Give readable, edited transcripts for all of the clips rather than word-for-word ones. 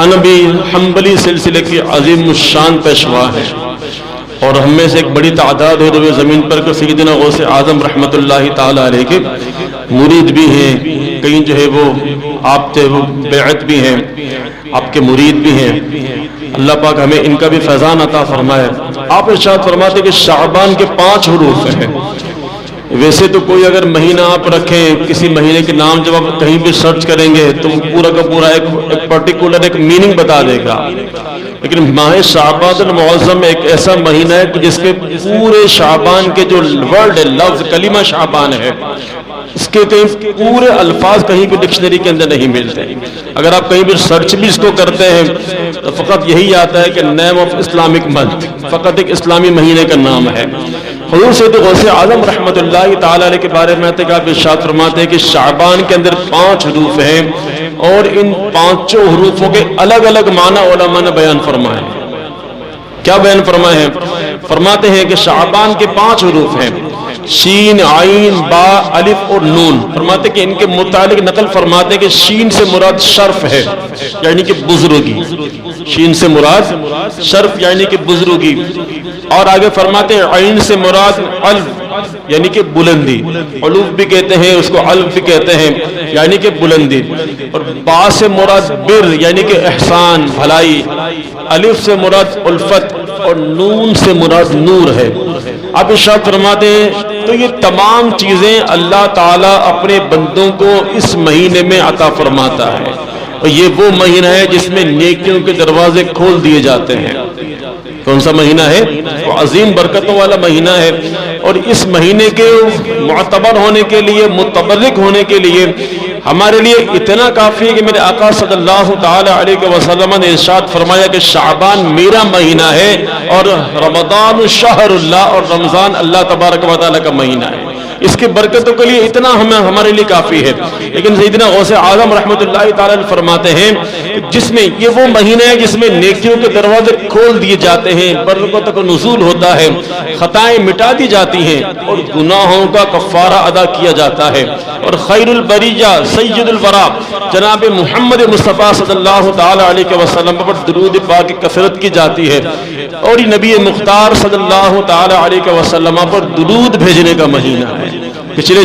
حنبی حنبلی سلسلے کی عظیم الشان پیشوا ہے، اور ہم میں سے ایک بڑی تعداد ہے روئے زمین پر کہ سیدنا غوث اعظم رحمۃ اللہ تعالی علیہ کے مرید بھی ہیں، کئی جو ہے وہ آپ سے وہ بیعت بھی ہیں، آپ کے مرید بھی ہیں۔ اللہ پاک ہمیں ان کا بھی فیضان عطا فرمائے۔ آپ ارشاد فرماتے کہ شعبان کے 5 حروف ہیں۔ ویسے تو کوئی اگر مہینہ آپ رکھیں، کسی مہینے کے نام جب آپ کہیں بھی سرچ کریں گے تو پورا کا پورا ایک پرٹیکولر ایک میننگ بتا دے گا، لیکن ماہ شعبان المعظم ایک ایسا مہینہ ہے جس کے پورے شعبان کے جو ورڈ ہے، لفظ کلمہ شعبان ہے، اس کے کہیں پورے الفاظ کہیں بھی ڈکشنری کے اندر نہیں ملتے۔ اگر آپ کہیں بھی سرچ بھی اس کو کرتے ہیں تو فقط یہی آتا ہے کہ نیم آف اسلامک منتھ، فقط ایک اسلامی مہینے کا نام ہے۔ حضور سید غوث اعظم رحمۃ اللہ تعالی علیہ کے بارے میں آپ ارشاد فرماتے ہیں کہ شعبان کے اندر 5 حروف ہیں، اور ان 5 حروفوں کے الگ الگ معنی علماء نے بیان فرمائے ہیں۔ کیا بیان فرمائے ہیں؟ فرماتے ہیں کہ شعبان کے 5 حروف ہیں، شین، عین، با، الف اور نون۔ فرماتے کہ ان کے متعلق نقل فرماتے کہ شین سے مراد شرف ہے، یعنی کہ بزرگی، شین سے مراد شرف یعنی کہ بزرگی، اور آگے فرماتے ہیں عین سے مراد الف یعنی کہ بلندی، علوف بھی کہتے ہیں اس کو، الف بھی کہتے ہیں یعنی کہ بلندی، اور با سے مراد بر یعنی کہ احسان، بھلائی، الف سے مراد الفت، اور نون سے مراد نور ہے۔ آپ ارشاد فرماتے ہیں تو یہ تمام چیزیں اللہ تعالیٰ اپنے بندوں کو اس مہینے میں عطا فرماتا ہے، اور یہ وہ مہینہ ہے جس میں نیکیوں کے دروازے کھول دیے جاتے ہیں۔ کون سا مہینہ ہے؟ وہ عظیم برکتوں والا مہینہ ہے، اور اس مہینے کے معتبر ہونے کے لیے، متبرک ہونے کے لیے ہمارے لیے اتنا کافی ہے کہ میرے آقا صلی اللہ تعالی علیہ وسلم نے ارشاد فرمایا کہ شعبان میرا مہینہ ہے، اور رمضان شہر اللہ، اور رمضان اللہ تبارک و تعالی کا مہینہ ہے۔ اس کی برکتوں کے لیے اتنا ہمارے لیے کافی ہے۔ لیکن سیدنا غوث اعظم رحمۃ اللہ تعالی عنہ فرماتے ہیں کہ جس میں یہ وہ مہینہ ہے جس میں نیکیوں کے دروازے کھول دیے جاتے ہیں، برکتوں کا نزول ہوتا ہے، خطائیں مٹا دی جاتی ہیں، اور گناہوں کا کفارہ ادا کیا جاتا ہے، اور خیر البریہ سید الورا جناب محمد مصطفیٰ صلی اللہ تعالی علیہ وسلم پر درود پاک کی کثرت کی جاتی ہے، اور یہ نبی مختار صلی اللہ تعالی علیہ وسلم پر درود بھیجنے کا مہینہ ہے۔ پچھلے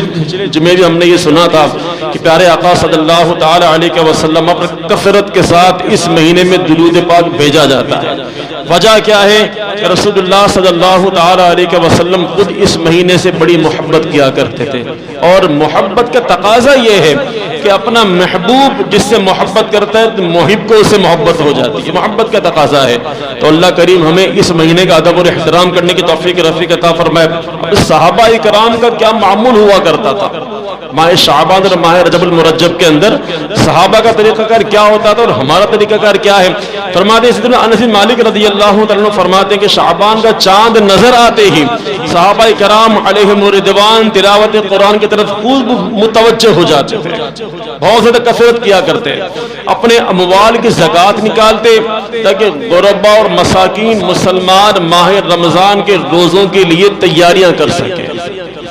جمعے بھی ہم نے یہ سنا تھا کہ پیارے آقا صلی اللہ تعالی علیہ وسلم پر کثرت کے ساتھ اس مہینے میں درود پاک بھیجا جاتا ہے۔ وجہ کیا ہے کہ رسول اللہ صلی اللہ تعالی علیہ وسلم خود اس مہینے سے بڑی محبت کیا کرتے تھے، اور محبت کا تقاضا یہ ہے کہ اپنا محبوب جس سے محبت کرتا ہے تو محب کو اس سے محبت ہو جاتی ہے، محبت کا تقاضا ہے۔ تو اللہ کریم ہمیں اس مہینے کا ادب اور احترام کرنے کی توفیق رفیق عطا فرمائے۔ اب صحابہ کرام کا کیا معمول ہوا کرتا تھا ماہ شعبان اور ماہ رجب المرجب کے اندر، صحابہ کا طریقہ کار کیا ہوتا تھا اور ہمارا طریقہ کار کیا ہے؟ فرماتے ہیں سیدنا انس بن مالک رضی اللہ تعالیٰ عنہ فرماتے ہیں کہ شعبان کا چاند نظر آتے ہی صحابہ کرام علیہم رضوان تلاوت قرآن کی طرف خوب متوجہ ہو جاتے تھے، بہت زیادہ کثرت کیا کرتے، اپنے اموال کی زکوٰۃ نکالتے تاکہ غربا اور مساکین مسلمان ماہ رمضان کے روزوں کے لیے تیاریاں کر سکیں۔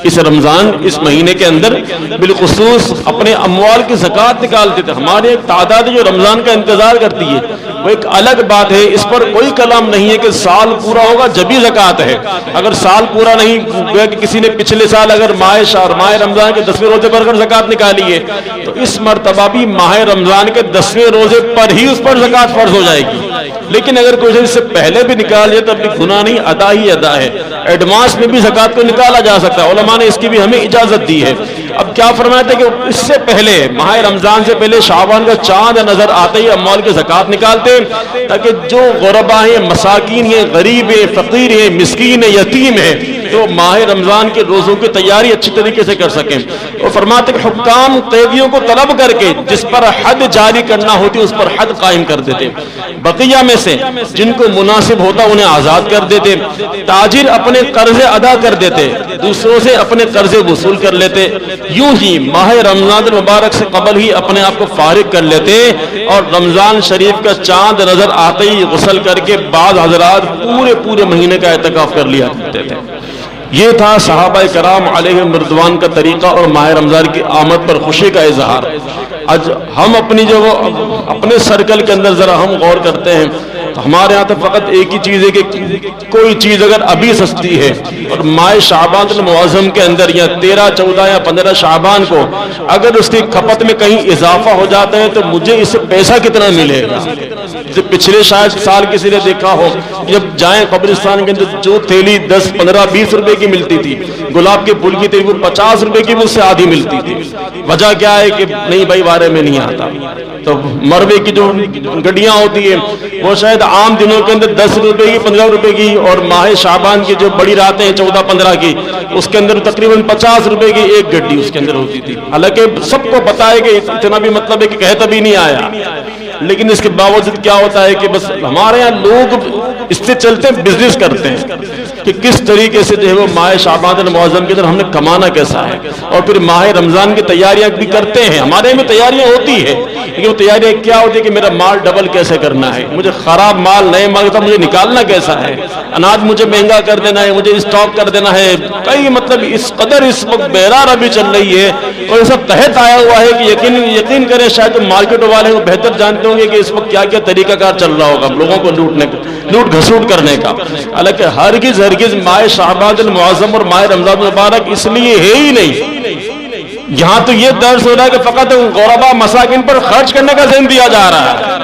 اس رمضان اس مہینے کے اندر بالخصوص اپنے اموال کی زکوٰۃ نکالتے تھے۔ ہمارے ایک تعداد جو رمضان کا انتظار کرتی ہے وہ ایک الگ بات ہے، اس پر کوئی کلام نہیں ہے کہ سال پورا ہوگا جب ہی زکوٰۃ ہے۔ اگر سال پورا نہیں ہوا کہ کسی نے پچھلے سال اگر ماہ رمضان کے 10ویں روزے پر اگر زکوٰۃ نکالی ہے تو اس مرتبہ بھی ماہ رمضان کے 10ویں روزے پر ہی اس پر زکوٰۃ فرض ہو جائے گی۔ لیکن اگر کوئی اس سے پہلے بھی نکال لے تب بھی گناہ نہیں، ادا ہی ادا ہے۔ ایڈوانس میں بھی زکوٰۃ کو نکالا جا سکتا ہے، علماء نے اس کی بھی ہمیں اجازت دی ہے۔ اب کیا فرماتے ہیں کہ اس سے پہلے ماہ رمضان سے پہلے شعبان کا چاند نظر آتے ہی اموال کی زکوٰۃ نکالتے تاکہ جو غربا ہیں، مساکین ہیں، غریب ہیں، فقیر ہیں، مسکین ہیں، یتیم ہیں، تو ماہ رمضان کے روزوں کی تیاری اچھی طریقے سے کر سکیں۔ اور فرماتے کہ حکام قیدیوں کو طلب کر کے جس پر حد جاری کرنا ہوتی اس پر حد قائم کر دیتے، بقیہ میں سے جن کو مناسب ہوتا انہیں آزاد کر دیتے، تاجر اپنے قرضے ادا کر دیتے، دوسروں سے اپنے قرضے وصول کر لیتے، یوں ہی ماہ رمضان المبارک سے قبل ہی اپنے آپ کو فارغ کر لیتے، اور رمضان شریف کا چاند نظر آتے ہی غسل کر کے بعض حضرات پورے مہینے کا اعتکاف کر لیا کرتے تھے۔ یہ تھا صحابہ کرام علیہم رضوان کا طریقہ اور ماہ رمضان کی آمد پر خوشی کا اظہار۔ آج ہم اپنی جو اپنے سرکل کے اندر ذرا ہم غور کرتے ہیں تو ہمارے یہاں تو فقط ایک ہی چیز ہے کہ کوئی چیز اگر ابھی سستی ہے اور ماہ شعبان المعظم کے اندر یا 13، 14 یا 15 شعبان کو اگر اس کی کھپت میں کہیں اضافہ ہو جاتا ہے تو مجھے اس سے پیسہ کتنا ملے گا۔ پچھلے شاید سال کسی نے دیکھا ہو جب جائیں قبرستان کے اندر جو تھیلی 10، 15، 20 روپے کی ملتی تھی، گلاب کے پھول کی تھیلی وہ 50 روپے کی مجھ سے آدھی ملتی تھی۔ وجہ کیا ہے کہ نہیں بھائی بارے میں نہیں آتا۔ تو مروے کی جو گڈیاں ہوتی ہیں وہ شاید عام دنوں کے اندر 10 روپے کی، 15 روپے کی، اور ماہ شعبان کی جو بڑی راتیں 14، 15 کی اس کے اندر تقریباً 50 روپے کی ایک گڈی اس کے اندر ہوتی تھی۔ حالانکہ سب کو پتا ہے کہ اتنا بھی مطلب ہے کہ کہتا بھی نہیں آیا، لیکن اس کے باوجود کیا ہوتا ہے کہ بس ہمارے یہاں لوگ اس سے چلتے بزنس کرتے ہیں کہ کس طریقے سے جو ہے وہ ماہ شعبان المعظم کے اندر ہم نے کمانا کیسا ہے، اور پھر ماہ رمضان کی تیاریاں بھی کرتے ہیں۔ ہمارے میں تیاریاں ہوتی ہے لیکن وہ تیاریاں کیا ہوتی ہے کہ میرا مال ڈبل کیسے کرنا ہے، مجھے خراب مال نئے مال کا مجھے نکالنا کیسا ہے، اناج مجھے مہنگا کر دینا ہے، مجھے اسٹاک کر دینا ہے۔ کئی مطلب اس قدر اس وقت بہرار ابھی چل رہی ہے اور یہ سب تحت آیا ہوا ہے کہ یقین کریں شاید مارکیٹ والے وہ بہتر جانتے ہوں گے کہ اس وقت کیا کیا طریقہ کار چل رہا ہوگا لوگوں کو لوٹ گھسوٹ کرنے کا۔ حالانکہ ہرگز ماہ شعبان المعظم اور ماہ رمضان المبارک اس لیے ہے ہی نہیں۔ یہاں تو یہ درس ہو رہا ہے کہ فقط غربا مساکین پر خرچ کرنے کا ذہن دیا جا رہا ہے۔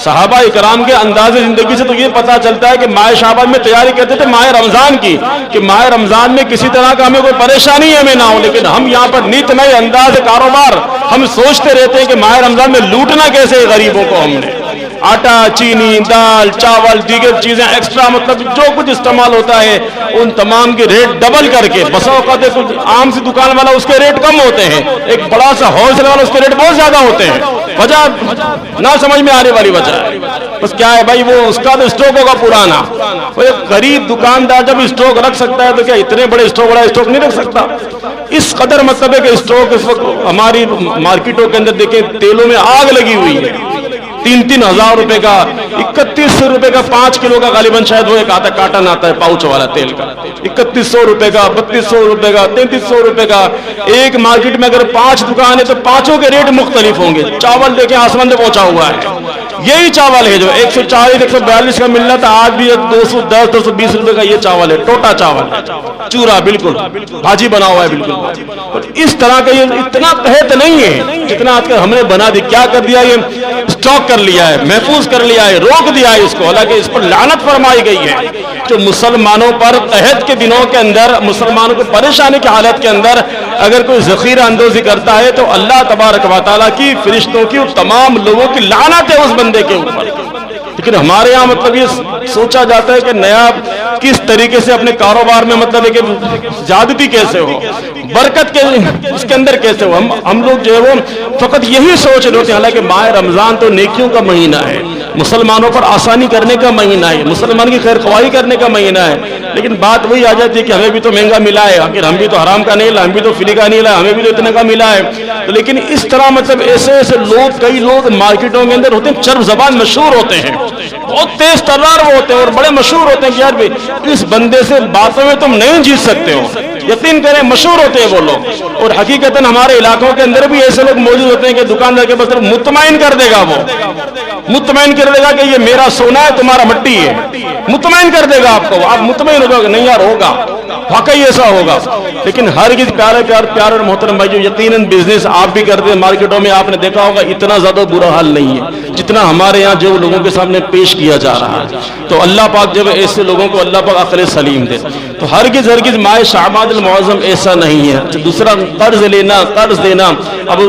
صحابہ اکرام کے انداز زندگی سے تو یہ پتا چلتا ہے کہ ماہ شعبان میں تیاری کرتے تھے ماہ رمضان کی، کہ ماہ رمضان میں کسی طرح کا ہمیں کوئی پریشانی ہمیں نہ ہو، لیکن ہم یہاں پر نیت نئے انداز کاروبار ہم سوچتے رہتے ہیں کہ ماہ رمضان میں لوٹنا کیسے غریبوں کو۔ ہم نے آٹا، چینی، دال، چاول، دیگر چیزیں ایکسٹرا مطلب جو کچھ استعمال ہوتا ہے ان تمام کے ریٹ ڈبل کر کے، بسا اوقات عام سی دکان والا اس کے ریٹ کم ہوتے ہیں، ایک بڑا سا ہول سیل والا اس کے ریٹ بہت زیادہ ہوتے ہیں۔ وجہ نہ سمجھ میں آنے والی وجہ ہے بس کیا ہے بھائی، وہ اس کا تو اسٹاک ہوگا پرانا۔ وہ ایک غریب دکاندار جب اسٹاک رکھ سکتا ہے تو کیا اتنے بڑے اسٹاک بڑا اسٹاک نہیں رکھ سکتا؟ اس قدر مطلب ہے کہ اسٹاک اس وقت ہماری مارکیٹوں کے اندر دیکھیں تیلوں میں آگ لگی ہوئی ہے۔ 3-3 ہزار روپے کا، 3100 روپے کا 5 کلو کا غالباً شاید وہ ایک آتا کارٹن آتا ہے پاؤچ والا تیل کا، 3100 روپے کا، 3200 روپے کا، 3300 روپے کا۔ ایک مارکیٹ میں اگر 5 دکان ہے تو 5 کے ریٹ مختلف ہوں گے۔ چاول دیکھیں آسمان سے پہنچا ہوا ہے، یہی چاول ہے جو 140، 142 کا مل رہا تھا، آج بھی 210، 220 روپے کا یہ چاول ہے، ٹوٹا چاول چورا، بالکل بھاجی بنا ہوا ہے بالکل۔ اس طرح کا یہ اتنا تحت نہیں ہے جتنا آج کل ہم نے بنا دی۔ کیا کر دیا؟ یہ اسٹاک کر لیا ہے، محفوظ کر لیا ہے، روک دیا ہے اس کو۔ حالانکہ اس پر لعنت فرمائی گئی ہے جو مسلمانوں پر تحت کے دنوں کے اندر، مسلمانوں کو پریشانی کی حالت کے اندر اگر کوئی ذخیرہ اندوزی کرتا ہے تو اللہ تبارک و تعالیٰ کی، فرشتوں کی اور تمام لوگوں کی لعنت ہے اس بندے کے اوپر۔ لیکن ہمارے یہاں مطلب یہ سوچا جاتا ہے کہ نیا کس طریقے سے اپنے کاروبار میں مطلب ہے کہ زیادتی کیسے ہو، برکت کے اس کے اندر کیسے ہو۔ ہم لوگ جو ہے وہ فقط یہی سوچ رہے ہوتے ہیں، حالانکہ ماہ رمضان تو نیکیوں کا مہینہ ہے، مسلمانوں پر آسانی کرنے کا مہینہ ہے، مسلمان کی خیر خواہی کرنے کا مہینہ ہے۔ لیکن بات وہی آ جاتی ہے کہ ہمیں بھی تو مہنگا ملا ہے، آخر ہم بھی تو حرام کا نہیں لا، ہم بھی تو فری کا نہیں لا، ہمیں بھی تو اتنے کا ملا ہے۔ لیکن اس طرح مطلب ایسے لوگ، کئی لوگ مارکیٹوں کے اندر ہوتے ہیں، چرب زبان مشہور ہوتے ہیں، بہت تیز ترار وہ ہوتے ہیں اور بڑے مشہور ہوتے ہیں کہ یار بھی اس بندے سے باتوں میں تم نہیں جیت سکتے ہو۔ یقین کریں مشہور ہوتے ہیں وہ لوگ، اور حقیقتاً ہمارے علاقوں کے اندر بھی ایسے لوگ موجود ہوتے ہیں کہ دکاندار کے بس مطمئن کر دے گا، وہ مطمئن کر دے گا کہ یہ میرا سونا ہے تمہارا مٹی ہے، مطمئن کر دے گا آپ کو، آپ مطمئن ہو جاؤ گے نہیں یار ہوگا، واقعی ایسا ہوگا۔ لیکن ہرگز پیارے اور محترم بھائی جو یقیناً بزنس آپ بھی کرتے ہیں مارکیٹوں میں، آپ نے دیکھا ہوگا اتنا زیادہ برا حال نہیں ہے جتنا ہمارے یہاں جو لوگوں کے سامنے پیش کیا جا رہا ہے۔ تو اللہ پاک جب ایسے لوگوں کو اللہ پاک عقل سلیم دے، تو ہرگز ماہ شعبان المعظم ایسا نہیں ہے۔ دوسرا قرض لینا، قرض دینا، اب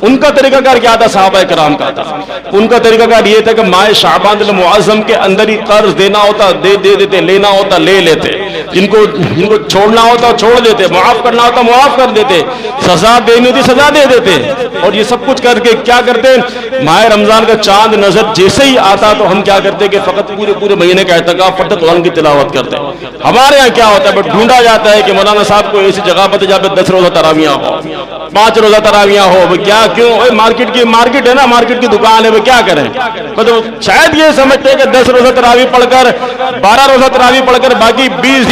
ان کا طریقہ کار کیا تھا؟ صحابہ کرام کا تھا، ان کا طریقہ کار یہ تھا کہ ماہ شعبان المعظم کے اندر ہی قرض دینا ہوتا دے دیتے، لینا ہوتا لے لیتے، جن کو چھوڑنا ہوتا چھوڑ دیتے، معاف کرنا ہوتا معاف کر دیتے، سزا دینی ہوتی سزا دے دیتے۔ اور یہ سب کچھ کر کے کیا کرتے؟ ماہ رمضان کا چاند نظر جیسے ہی آتا تو ہم کیا کرتے کہ فقط پورے مہینے کا اعتکاف پڑھتے، قرآن کی تلاوت کرتے۔ ہمارے یہاں کیا ہوتا ہے بٹ ڈھونڈا جاتا ہے کہ مولانا صاحب کو ایسی جگہ پر جہاں پہ 10 روزہ تراویاں ہو، 5 روزہ تراویاں ہو، کیا کیوں؟ مارکیٹ ہے نا، مارکیٹ کی دکان ہے، وہ کیا کریں؟ مطلب شاید یہ سمجھتے ہیں کہ 10 روزہ تراویح پڑھ کر، 12 روزہ تراویح پڑھ کر باقی 20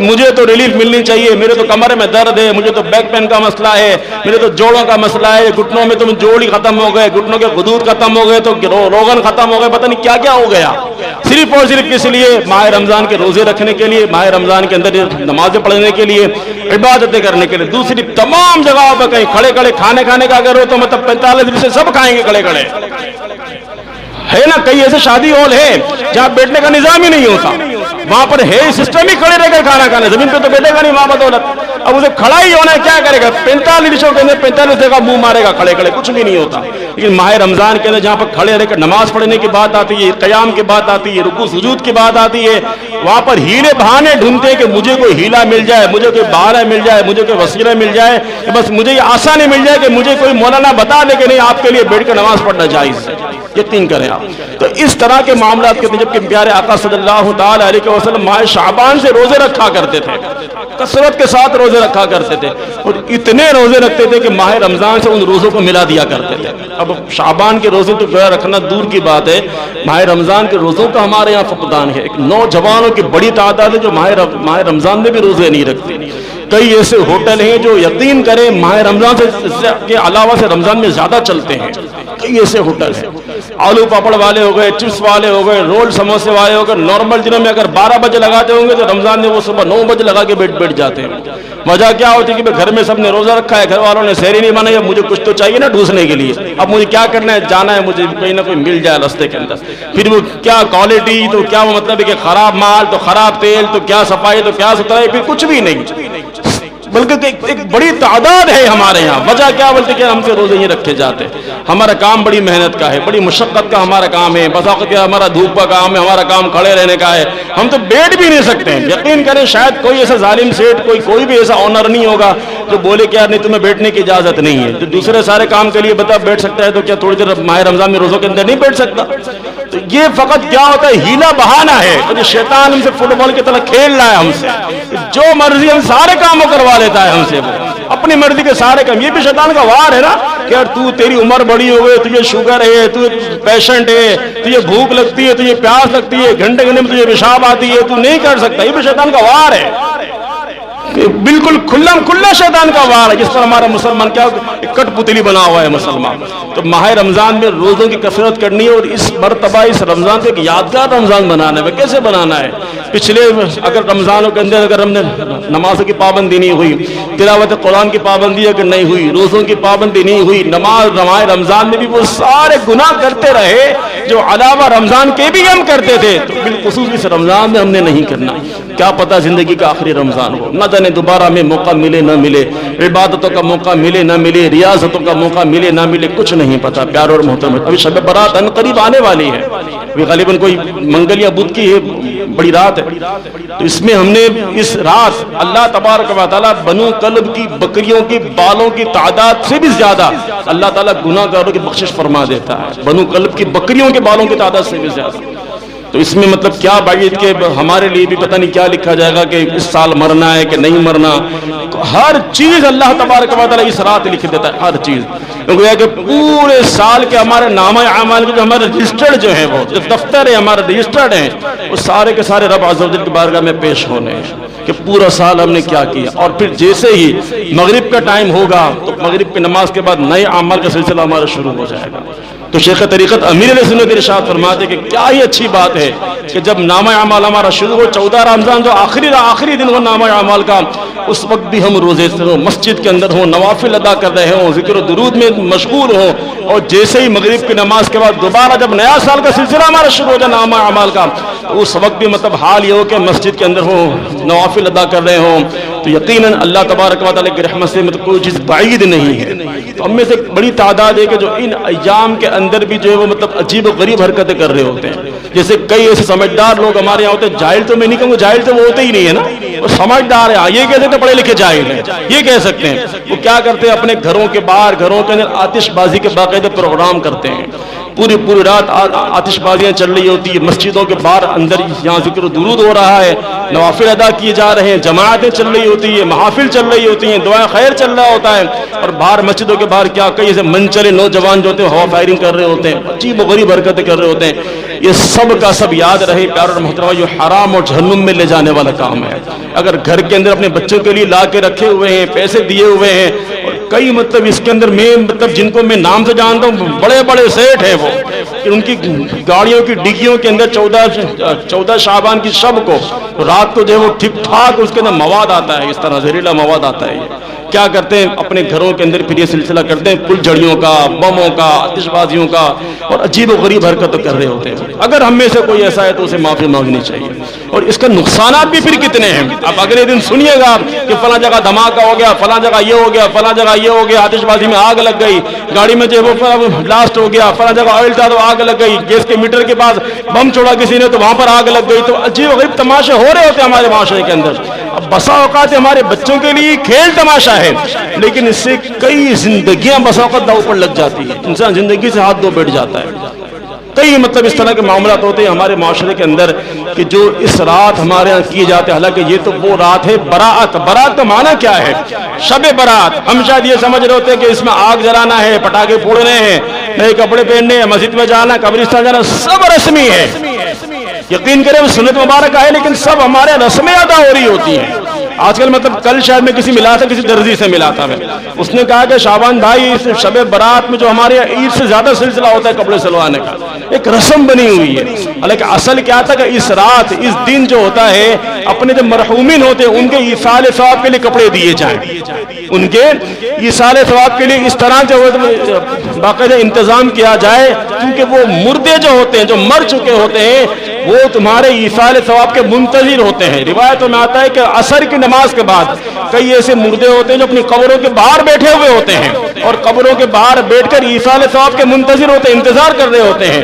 مجھے تو ریلیف ملنی چاہیے, میرے تو کمر میں درد ہے, مجھے تو بیک پین کا مسئلہ ہے, میرے تو جوڑوں کا مسئلہ ہے, گھٹنوں میں تو جوڑ ہی ختم ہو گئے, گھٹنوں کے غدود ختم ہو گئے, تو روغن ختم ہو گئے, پتہ نہیں کیا کیا ہو گیا, صرف اور صرف کس لیے؟ ماہ رمضان کے روزے رکھنے کے لیے, ماہ رمضان کے اندر نمازیں پڑھنے کے لیے, عبادتیں کرنے کے لیے. دوسری تمام جگہوں پہ کہیں کھڑے کھڑے کھانے کا اگر ہو تو مطلب 45 دن سے سب کھائیں گے کھڑے کھڑے, ہے نا. کئی ایسے شادی ہال ہے جہاں بیٹھنے کا نظام ہی نہیں ہوتا, وہاں پر ہے سسٹم ہی کھڑے رہ کر کھانا کھانے, زمین پہ تو بیٹھے گا نہیں وہاں بدولت. اب اسے کھڑا ہی ہونا ہے, کیا کرے گا؟ 45 دنوں کے اندر 45 جگہ منہ مارے گا کھڑے کھڑے, کچھ بھی نہیں ہوتا. لیکن ماہ رمضان کے اندر جہاں پر کھڑے رہ کر نماز پڑھنے کی بات آتی ہے, قیام کی بات آتی ہے, رکوع سجود کی بات آتی ہے, وہاں پر ہیلے بہانے ڈھونڈتے ہیں کہ مجھے کوئی ہیلا مل جائے, مجھے کوئی بہانہ مل جائے, مجھے کوئی وسیلہ مل جائے, بس مجھے یہ آسانی مل جائے کہ مجھے کوئی مولانا بتا دے کہ نہیں آپ کے لیے بیٹھ کر نماز پڑھنا جائز ہے. یقین کریں آپ. تو اس طرح کے معاملات کے جب کہ پیارے آقا صلی اللہ تعالی علیہ وسلم ماہ شعبان سے روزے رکھا کرتے تھے, کثرت کے ساتھ روزے رکھا کرتے تھے, اور اتنے روزے رکھتے تھے کہ ماہ رمضان سے ان روزوں کو ملا دیا کرتے تھے. اب شعبان کے روزے تو گویا رکھنا دور کی بات ہے, ماہ رمضان کے روزوں کا ہمارے یہاں فقدان ہے. ایک نوجوانوں کی بڑی تعداد ہے جو ماہ رمضان میں بھی روزے نہیں رکھتے. کئی ایسے ہوٹل ہیں جو یقین کریں ماہ رمضان سے کے علاوہ سے رمضان میں زیادہ چلتے ہیں. کئی ایسے ہوٹل ہیں, آلو پاپڑ والے ہو گئے, چپس والے ہو گئے, رول سموسے والے ہو گئے, نارمل دنوں میں اگر 12 بجے لگاتے ہوں گے تو رمضان میں وہ صبح 9 بجے لگا کے بیٹھ جاتے ہیں. وجہ کیا ہوتی ہے کہ گھر میں سب نے روزہ رکھا ہے, گھر والوں نے سحری نہیں بنائی, مجھے کچھ تو چاہیے نا ڈھونسنے کے لیے, اب مجھے کیا کرنا ہے, جانا ہے مجھے کہیں نہ کوئی مل جائے راستے کے اندر. پھر وہ کیا کوالٹی, تو کیا وہ مطلب ہے کہ خراب مال تو خراب تیل, تو کیا صفائی تو کیا ستھرائی, پھر کچھ بھی نہیں. بلکہ ایک بڑی تعداد ہے ہمارے یہاں. وجہ کیا بولتے کہ ہم سے روزے ہی رکھے جاتے. ہمارا کام بڑی محنت کا ہے, بڑی مشقت کا ہمارا کام ہے, بس وقت ہمارا دھوپ کا کام ہے, ہمارا کام کھڑے رہنے کا ہے, ہم تو بیٹھ بھی نہیں سکتے ہیں. یقین کریں شاید کوئی ایسا ظالم سیٹ, کوئی بھی ایسا آنر نہیں ہوگا جو بولے کہ یار نہیں تمہیں بیٹھنے کی اجازت نہیں ہے. تو دوسرے سارے کام کے لیے بتا بیٹھ سکتا ہے, تو کیا تھوڑی دیر ماہ رمضان میں روزوں کے اندر نہیں بیٹھ سکتا؟ تو یہ فقط کیا ہوتا ہے, ہیلا بہانہ ہے. تو شیطان ہم سے فٹ بال کی طرح کھیل رہا ہے, ہم سے جو مرضی ہم سارے کاموں کروا لیتا ہے ہم سے, وہ اپنی مرضی کے سارے کام. یہ بھی شیطان کا وار ہے نا کہ یار تو تیری عمر بڑی ہو گئی, تجھے شوگر ہے, تو پیشنٹ ہے, تجھے بھوک لگتی ہے, تجھے پیاس لگتی ہے, گھنٹے گھنٹے میں تجھے پیشاب آتی ہے, تو نہیں کر سکتا. یہ بھی شیطان کا وار ہے, بالکل کھلا شیطان کا وار ہے. جس پر ہمارا مسلمان کیا کٹ پتلی بنا ہوا ہے مسلمان. تو ماہ رمضان میں روزوں کی کثرت کرنی ہے, اور اس مرتبہ اس رمضان کو ایک یادگار رمضان بنانا ہے. کیسے بنانا ہے؟ پچھلے اگر رمضانوں کے اندر اگر ہم نے نمازوں کی پابندی نہیں ہوئی, تلاوت قرآن کی پابندی اگر نہیں ہوئی, روزوں کی پابندی نہیں ہوئی, ماہ رمضان میں بھی وہ سارے گناہ کرتے رہے جو علاوہ رمضان کے بھی ہم کرتے تھے, تو بالخصوص اس رمضان میں ہم نے نہیں کرنا. کیا پتہ زندگی کا آخری رمضان ہو, نہ جانے دوبارہ میں موقع ملے نہ ملے, عبادتوں کا موقع ملے نہ ملے, ریاضتوں کا موقع ملے نہ ملے, کچھ نہیں پتا. پیار اور محترم, ابھی شب برات ان قریب آنے والی ہے, ابھی غالباً کوئی منگل یا بدھ کی بڑی رات ہے. تو اس میں ہم نے اس رات اللہ تبارک و تعالیٰ بنو کلب کی بکریوں کی بالوں کی تعداد سے بھی زیادہ اللہ تعالیٰ گناہ گاروں کی بخشش فرما دیتا ہے. بنو کلب کی بکریوں کے بالوں کی تعداد سے بھی زیادہ. تو اس میں مطلب کیا بعید کہ ہمارے لیے بھی پتہ نہیں کیا لکھا جائے گا کہ اس سال مرنا ہے کہ نہیں مرنا. ہر چیز اللہ تبارک و تعالیٰ اس رات لکھ دیتا ہے, ہر چیز. کہ پورے سال کے ہمارے نامہ اعمال کے جو ہمارے رجسٹرڈ جو ہیں, وہ جو دفتر ہے ہمارے رجسٹرڈ ہیں, وہ سارے کے سارے رب عز و جل کی بارگاہ میں پیش ہونے ہیں کہ پورا سال ہم نے کیا کیا. اور پھر جیسے ہی مغرب کا ٹائم ہوگا تو مغرب کی نماز کے بعد نئے اعمال کا سلسلہ ہمارا شروع ہو جائے گا. تو شیخ طریقت امیر علیہ سنت ارشاد فرماتے کہ کیا ہی اچھی بات ہے کہ جب نامہ اعمال ہمارا شروع ہو, 14 رمضان جو آخری دن ہو نامہ اعمال کا, اس وقت بھی ہم روزے سے ہوں, مسجد کے اندر ہوں, نوافل ادا کر رہے ہوں, ذکر و درود میں مشغول ہوں, اور جیسے ہی مغرب کی نماز کے بعد دوبارہ جب نیا سال کا سلسلہ ہمارا شروع ہو جائے نامہ اعمال کا, تو اس وقت بھی مطلب حال یہ ہو کہ مسجد کے اندر ہوں, نوافل ادا کر رہے ہوں, تو یقیناً اللہ تبارک و تعالیٰ کی رحمت سے مطلب کوئی چیز بعید نہیں ہے. تو ہم میں سے ایک بڑی تعداد ہے کہ جو ان ایام کے اندر بھی جو ہے وہ مطلب عجیب و غریب حرکتیں کر رہے ہوتے ہیں. جیسے کئی ایسے سمجھدار لوگ ہمارے یہاں ہوتے ہیں, جاہل تو میں نہیں کہوں گا, جاہل تو وہ ہوتے ہی نہیں ہے نا, وہ سمجھدار ہیں. یہ کہہ سکتے پڑھے لکھے جاہل ہیں, یہ کہہ سکتے ہیں. وہ کیا کرتے ہیں, اپنے گھروں کے باہر, گھروں کے اندر آتش بازی کے باقاعدہ پروگرام کرتے ہیں. پوری رات آتش بازیاں چل رہی ہوتی ہے, مسجدوں کے باہر اندر یہاں ذکر و درود ہو رہا ہے, نوافل ادا کیے جا رہے ہیں, جماعتیں چل رہی ہوتی ہیں, محافل چل رہی ہوتی ہیں, دعائیں خیر چل رہا ہوتا ہے. اور باہر مسجدوں کے باہر کیا کئی ایسے من چلے نوجوان جو ہوتے ہیں ہوا فائرنگ کر رہے ہوتے ہیں, عجیب و غریب حرکتیں کر رہے ہوتے ہیں. یہ سب کا سب یاد رہے پیار اور محترمہ، جو حرام اور جہنم میں لے جانے والا کام ہے۔ اگر گھر کے اندر اپنے بچوں کے لیے لا کے رکھے ہوئے ہیں، پیسے دیے ہوئے ہیں، اور کئی مطلب اس کے اندر میں مطلب جن کو میں نام سے جانتا ہوں، بڑے بڑے سیٹ ہیں وہ، کہ ان کی گاڑیوں کی ڈگیوں کے اندر 14 شعبان کی شب کو رات کو جو ہے وہ ٹھیک ٹھاک اس کے اندر مواد آتا ہے، اس طرح زہریلا مواد آتا ہے۔ کیا کرتے ہیں اپنے گھروں کے اندر پھر یہ سلسلہ کرتے ہیں، پھل جھڑیوں کا، بموں کا، آتش بازیوں کا، اور عجیب و غریب حرکتیں کر رہے ہوتے ہیں۔ اگر ہم میں سے کوئی ایسا ہے تو اسے معافی مانگنی چاہیے۔ اور اس کا نقصانات بھی پھر کتنے ہیں، اب اگلے دن سنیے گا کہ فلاں جگہ دھماکہ ہو گیا، فلاں جگہ یہ ہو گیا، فلاں جگہ یہ ہو گیا، آتش بازی میں آگ لگ گئی، گاڑی میں جو وہ بلاسٹ ہو گیا، فلاں جگہ آئل تھا تو آگ لگ گئی، گیس کے میٹر کے پاس بم چھوڑا کسی نے تو وہاں پر آگ لگ گئی۔ تو عجیب و غریب تماشے ہو رہے ہوتے ہیں ہمارے معاشرے کے اندر۔ اب بسا اوقات ہمارے بچوں کے لیے کھیل تماشا ہے، لیکن اس سے کئی زندگیاں بسا اوقات داؤ پر لگ جاتی ہیں، انسان زندگی سے ہاتھ دھو بیٹھ جاتا ہے۔ کئی مطلب اس طرح کے معاملات ہوتے ہیں ہمارے معاشرے کے اندر کہ جو اس رات ہمارے یہاں کیے جاتے ہیں، حالانکہ یہ تو وہ رات ہے برات۔ برات کا معنی کیا ہے؟ شب برات۔ ہم شاید یہ سمجھ رہے ہوتے ہیں کہ اس میں آگ جلانا ہے، پٹاخے پھوڑنے ہیں، نئے کپڑے پہننے ہیں، مسجد میں جانا، قبرستان جانا، سب رسمی ہے۔ یقین کریں وہ سنت مبارک ہے، لیکن سب ہمارے رسمیں ادا ہو رہی ہوتی ہیں۔ آج کل مطلب کل شاید میں کسی درزی سے ملا تھا، میں اس نے کہا کہ شعبان بھائی اس شب برات میں جو ہمارے عید سے زیادہ سلسلہ ہوتا ہے کپڑے سلوانے کا، ایک رسم بنی ہوئی ہے۔ حالانکہ اصل کیا تھا کہ اس رات اس دن جو ہوتا ہے اپنے جو مرحومین ہوتے ہیں ان کے ایصال ثواب کے لیے کپڑے دیے جائیں، ان کے ایصال ثواب کے لیے اس طرح سے باقاعدہ انتظام کیا جائے، کیونکہ وہ مردے جو ہوتے ہیں جو مر چکے ہوتے ہیں وہ تمہارے ایصال ثواب کے منتظر ہوتے ہیں۔ روایتوں میں آتا ہے کہ عصر کی نماز کے بعد کئی ایسے مردے ہوتے ہیں جو اپنی قبروں کے باہر بیٹھے ہوئے ہوتے ہیں، اور قبروں کے باہر بیٹھ کر ایصال ثواب کے منتظر ہوتے ہیں، انتظار کر رہے ہوتے ہیں۔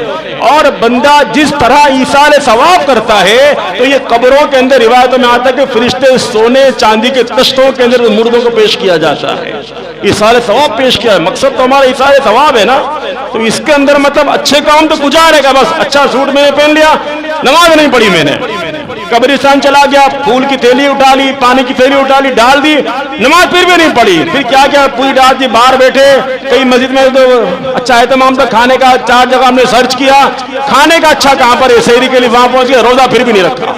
اور بندہ جس طرح ایصال ثواب کرتا ہے تو یہ قبروں کے اندر روایتوں میں آتا ہے کہ فرشتے سونے چاندی کے تشتوں کے اندر مردوں کو پیش کیا جاتا ہے، ایصال ثواب پیش کیا ہے۔ مقصد تو ہمارا ایصال ثواب ہے نا، تو اس کے اندر مطلب اچھے کام تو گزارے گا، بس اچھا سوٹ میں نے پہن لیا، نماز نہیں پڑھی میں نے، قبرستان چلا گیا، پھول کی تھیلی اٹھا لی، پانی کی تھیلی اٹھا لی، ڈال دی، نماز پھر بھی نہیں پڑھی، پھر کیا کیا پوری رات جی باہر بیٹھے، کئی مسجد میں تو اچھا اہتمام تھا کھانے کا، 4 جگہ ہم نے سرچ کیا، کھانے کا اچھا کہاں پر ہے، سحری کے لیے وہاں پہنچ گیا، روزہ پھر بھی نہیں رکھا۔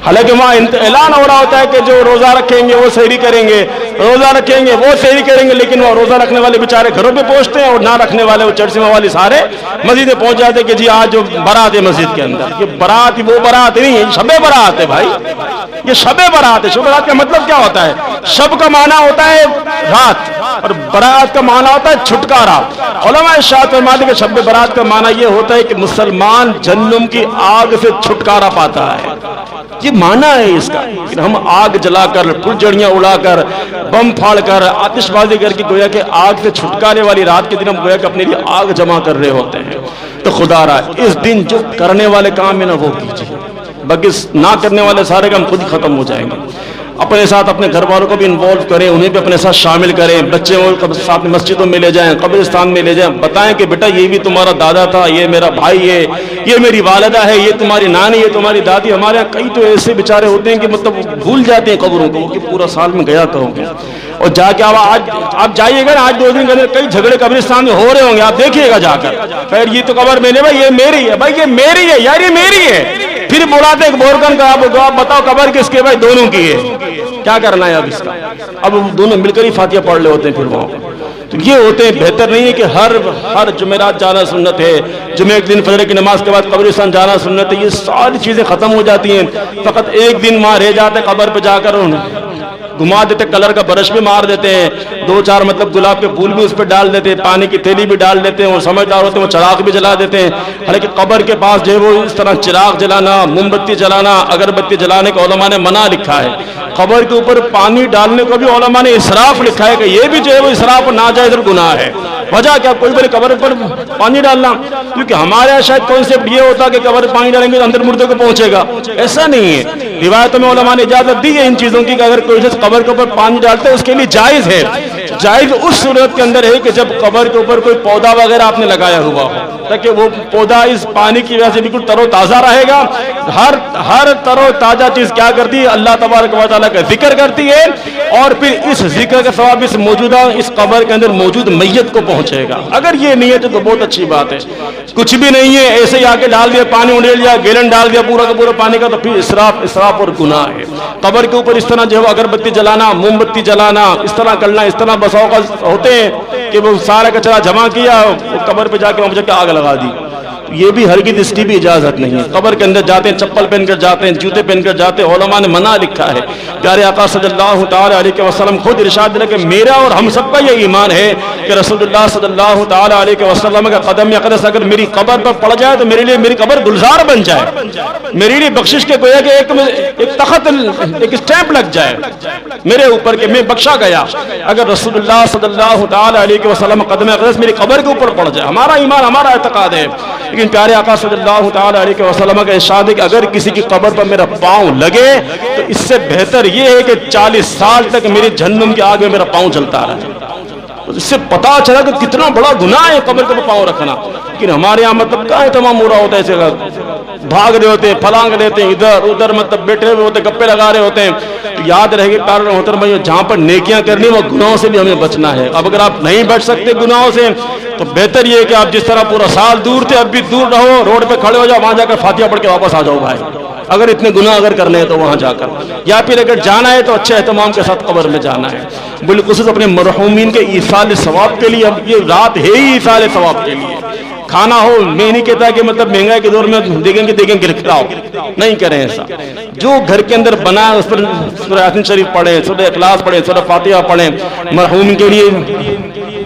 حالانکہ وہاں اعلان ہو رہا ہوتا ہے کہ جو روزہ رکھیں گے وہ سحری کریں گے، روزہ رکھیں گے وہ سحری کریں گے، لیکن وہ روزہ رکھنے والے بیچارے گھروں پہ پہنچتے ہیں، اور نہ رکھنے والے وہ چرچے والے سارے مسجد میں پہنچ جاتے ہیں کہ جی آج جو برات ہے مسجد کے اندر۔ یہ برات وہ برات نہیں ہے، شب برات ہے بھائی، یہ شب برات ہے۔ شب برات کا مطلب کیا ہوتا ہے؟ شب کا معنی ہوتا ہے رات، اور برات کا معنی ہوتا ہے چھٹکارا۔ علماء ارشاد فرماتے ہیں کہ شب برات کا معنی یہ ہوتا ہے کہ مسلمان جہنم کی آگ سے چھٹکارا پاتا ہے، یہ معنی ہے اس کا۔ کہ ہم آگ جلا کر، پھل جھڑیاں اڑا کر، بم پھاڑ کر، آتش بازی کر کے گویا کہ آگ سے چھٹکارے والی رات کے دن ہم گویا کہ اپنے لیے آگ جمع کر رہے ہوتے ہیں۔ تو خدا را اس دن جو کرنے والے کام ہے نا وہ کیجیے، باقی نہ کرنے والے سارے کام خود ہی ختم ہو جائیں گے۔ اپنے ساتھ اپنے گھر والوں کو بھی انوالو کریں، انہیں بھی اپنے ساتھ شامل کریں، بچے کو ساتھ مسجدوں میں لے جائیں، قبرستان میں لے جائیں، بتائیں کہ بیٹا یہ بھی تمہارا دادا تھا، یہ میرا بھائی ہے، یہ میری والدہ ہے، یہ تمہاری نانی، یہ تمہاری دادی۔ ہمارے یہاں کئی تو ایسے بیچارے ہوتے ہیں کہ مطلب بھول جاتے ہیں قبروں کو، کہ پورا سال میں گیا تو ہوں گے، اور جا کے آج آپ جائیے گا نا، آج 2 دن کے اندر کئی جھگڑے قبرستان میں ہو رہے ہوں گے، آپ دیکھیے گا جا کر، خیر یہ تو قبر میں نے بھائی یہ میری ہے، بھائی یہ میری ہے یار، یہ میری ہے، پھر بلاتے ایک بورکن کا، آپ بتاؤ قبر کس کے؟ بھائی دونوں کی ہے، کیا کرنا ہے اب اس کا؟ اب دونوں مل کر ہی فاتحہ پڑھ لے ہوتے ہیں پھر وہاں پہ۔ تو یہ ہوتے ہیں، بہتر نہیں ہے کہ ہر جمعرات جانا سنت ہے، جمعہ ایک دن فجر کی نماز کے بعد قبرستان جانا سنت ہے، یہ ساری چیزیں ختم ہو جاتی ہیں۔ فقط ایک دن وہاں رہ جاتے قبر پہ جا کر گھما دیتے، کلر کا برش بھی مار دیتے ہیں، 2-4 مطلب گلاب کے پھول بھی اس پہ ڈال دیتے ہیں، پانی کی تھیلی بھی ڈال دیتے ہیں، وہ سمجھدار ہوتے ہیں وہ چراغ بھی جلا دیتے ہیں۔ حالانکہ قبر کے پاس جو ہے وہ اس طرح چراغ جلانا، موم بتی جلانا، اگربتی جلانے کو علماء نے منع لکھا ہے۔ قبر کے اوپر پانی ڈالنے کو بھی علماء نے اسراف لکھا ہے کہ یہ بھی جو ہے وہ اسراف ناجائز اور گناہ ہے۔ وجہ کیا؟ کوئی بڑے قبر پر پانی ڈالنا، کیونکہ ہمارے یہاں شاید کانسیپٹ یہ ہوتا کہ قبر پانی ڈالیں گے تو اندر مردے کو پہنچے گا، ایسا نہیں ہے۔ روایتوں میں علماء نے اجازت دی ہے ان چیزوں کی کہ اگر کوئی شخص قبر کے اوپر پانی ڈالتا ہے اس کے لیے جائز ہے، جائز اس صورت کے اندر ہے کہ جب قبر کے اوپر کوئی پودا وغیرہ آپ نے لگایا ہوا ہو، تاکہ وہ پودا اس پانی کی وجہ سے بالکل تر و تازہ رہے گا۔ ہر تر و تازہ چیز کیا کرتی ہے؟ اللہ تبارک و تعالیٰ کا ذکر کرتی ہے، اور پھر اس ذکر کا ثواب اس موجودہ اس قبر کے اندر موجود میت کو پہنچے گا۔ اگر یہ نیت ہے تو بہت اچھی بات ہے۔ کچھ بھی نہیں ہے، ایسے ہی آ کے ڈال دیا، پانی اڑیل دیا، گیلن ڈال دیا پورا کا پورا پانی کا، تو پھر اسراف اور گناہ ہے۔ قبر کے اوپر اس طرح جو ہے اگربتی جلانا، موم بتی جلانا، اس طرح کرنا، اس طرح بس اوقات ہوتے ہیں کہ وہ سارا کچرا جمع کیا، قبر پہ جا کے وہاں جا کے آگ لگا دی۔ یہ بھی ہرگز اس کی بھی اجازت نہیں ہے۔ قبر کے اندر جاتے ہیں چپل پہن کر جاتے ہیں، جوتے پہن کر جاتے ہیں، علماء نے منع لکھا ہے۔ پیارے آقا صلی اللہ تعالی علیہ وسلم خود ارشاد دیا کہ میرا اور ہم سب کا یہ ایمان ہے کہ رسول اللہ صلی اللہ تعالی علیہ وسلم کا قدم اقدس اگر میری قبر پر پڑ جائے تو میرے لیے میری قبر گلزار بن جائے، میرے لیے بخشش کے گویا کہ ایک تخت، ایک اسٹیمپ لگ جائے میرے اوپر کہ میں بخشا گیا اگر رسول اللہ صلی اللہ تعالی علیہ وسلم قدم اقدس میری قبر کے اوپر پڑ جائے۔ ہمارا ایمان، ہمارا اعتقاد ہے۔ لیکن پیارے آقا صلی اللہ تعالی علیہ وسلم کا ارشاد ہے کہ اگر کسی کی قبر پر میرا پاؤں لگے تو اس سے بہتر یہ ہے کہ 40 سال تک میری جہنم کی آگ میں میرا پاؤں جلتا رہے۔ اس سے پتا چلا کہ کتنا بڑا گناہ ہے قبر کے پاؤں رکھنا۔ لیکن ہمارے یہاں مطلب کہاں تمام ہو رہا ہوتا ہے، ایسے بھاگ رہے ہوتے ہیں، پھلانگ لیتے ہیں ادھر ادھر، مطلب بیٹھے ہوئے ہوتے ہیں، گپے لگا رہے ہوتے ہیں۔ تو یاد رہے گا پیارے محترم، جہاں پر نیکیاں کرنی وہ گناہوں سے بھی ہمیں بچنا ہے۔ اب اگر آپ نہیں بچ سکتے گناہوں سے تو بہتر یہ ہے کہ آپ جس طرح پورا سال دور تھے اب بھی دور رہو، روڈ پہ کھڑے ہو جاؤ، وہاں جا کر فاتحہ پڑھ کے واپس آ جاؤ بھائی، اگر اتنے گناہ اگر کرنے ہیں تو وہاں جا کر، یا پھر اگر جانا ہے تو اچھے اہتمام کے ساتھ قبر میں جانا ہے، بالخصوص اپنے مرحومین کے ایصال ثواب کے لیے۔ اب یہ رات ہے ہی ایصال ثواب کے لیے۔ کھانا ہو، میں نہیں کہتا کہ مطلب مہنگائی کے دور میں دیکھیں گے لکھاؤ، نہیں کریں ایسا۔ جو گھر کے اندر بنا ہے اس پر سورہ یاسین شریف پڑھیں، سورہ اخلاص پڑھیں، سورہ فاتحہ پڑھیں، مرحوم کے لیے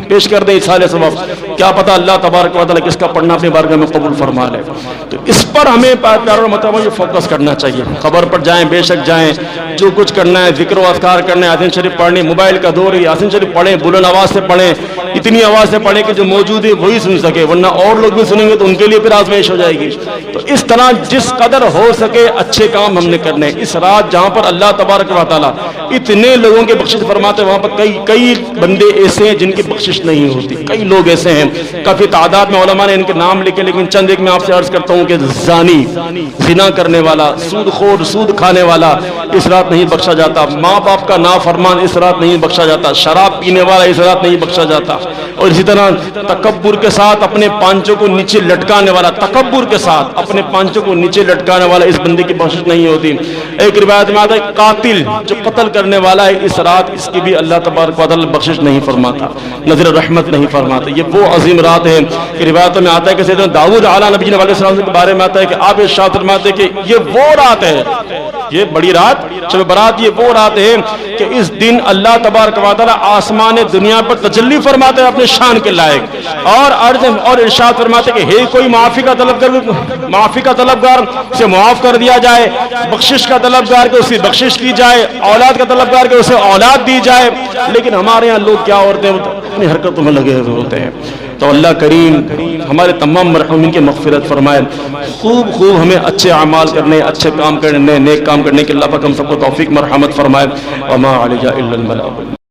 پیش کر دیں ایصال ثواب۔ کیا پتہ اللہ تبارک و تعالیٰ کس کا پڑھنا اپنی بارگاہ میں قبول فرما لے۔ تو اس پر ہمیں پیاروں اور مطلب یہ فوکس کرنا چاہیے۔ قبر پر جائیں، بے شک جائیں، جو کچھ کرنا ہے ذکر و اذکار کرنا ہے، یاسین شریف پڑھنی، موبائل کا دور ہے، یاسین شریف پڑھیں، بلند آواز سے پڑھیں، اتنی آواز سے پڑھیں کہ جو موجود ہے وہی سن سکے، ورنہ اور لوگ بھی سنیں گے تو ان کے لیے پھر آزمائش ہو جائے گی۔ تو اس طرح جس قدر ہو سکے اچھے کام ہم نے کرنے۔ اس رات جہاں پر اللہ تبارک و تعالیٰ اتنے لوگوں کی بخشش فرماتے ہیں، وہاں پر کئی بندے ایسے ہیں جن کی بخشش نہیں ہوتی، کئی لوگ ایسے ہیں، کافی تعداد میں علماء نے ان کے نام لکھے، لیکن چند ایک میں آپ سے عرض کرتا ہوں کہ زانی، زنا کرنے والا، سود خور، سود کھانے والا اس رات نہیں بخشا جاتا، ماں باپ کا نافرمان اس رات نہیں بخشا جاتا، شراب پینے والا اس رات نہیں بخشا جاتا، اور اسی طرح تکبر کے ساتھ اپنے پانچوں کو نیچے لٹکانے والا، تکبر کے ساتھ اپنے پانچوں کو نیچے لٹکانے والا اس بندے کی بخشش نہیں ہوتی۔ ایک روایت میں آتا ہے قاتل جو قتل کرنے والا ہے اس رات اس کی بھی اللہ تبارک و تعالی بخشش نہیں فرماتا، نظر رحمت نہیں فرماتا۔ یہ وہ عظیم رات ہے کہ روایتوں میں آتا ہے کہ سیدنا داؤد علیہ نبی علیہ السلام کے بارے میں آتا ہے کہ آپ ارشاد فرماتے ہیں کہ یہ وہ رات ہے، یہ بڑی رات شب برات، یہ وہ رات ہے کہ اس دن اللہ تبارک و تعالی آسمان دنیا پر تجلی فرماتے ہیں اپنے شان کے لائق، اور ارشاد فرماتے کہ ہے کوئی معافی کا طلبگار اسے معاف کر دیا جائے، بخشش کا طلبگار کہ اسے بخشش کی جائے، اولاد کا طلبگار کہ اسے اولاد دی جائے۔ لیکن ہمارے ہاں لوگ کیا ہوتے ہیں، اپنی حرکتوں میں لگے ہوئے ہوتے ہیں۔ تو اللہ کریم ہمارے تمام مرحومین کی مغفرت فرمائے، خوب ہمیں اچھے اعمال کرنے، اچھے کام کرنے، نیک کام کرنے کے اللہ پاک ہم سب کو توفیق مرحمت فرمائے۔ وما علیہ الا البلاغ۔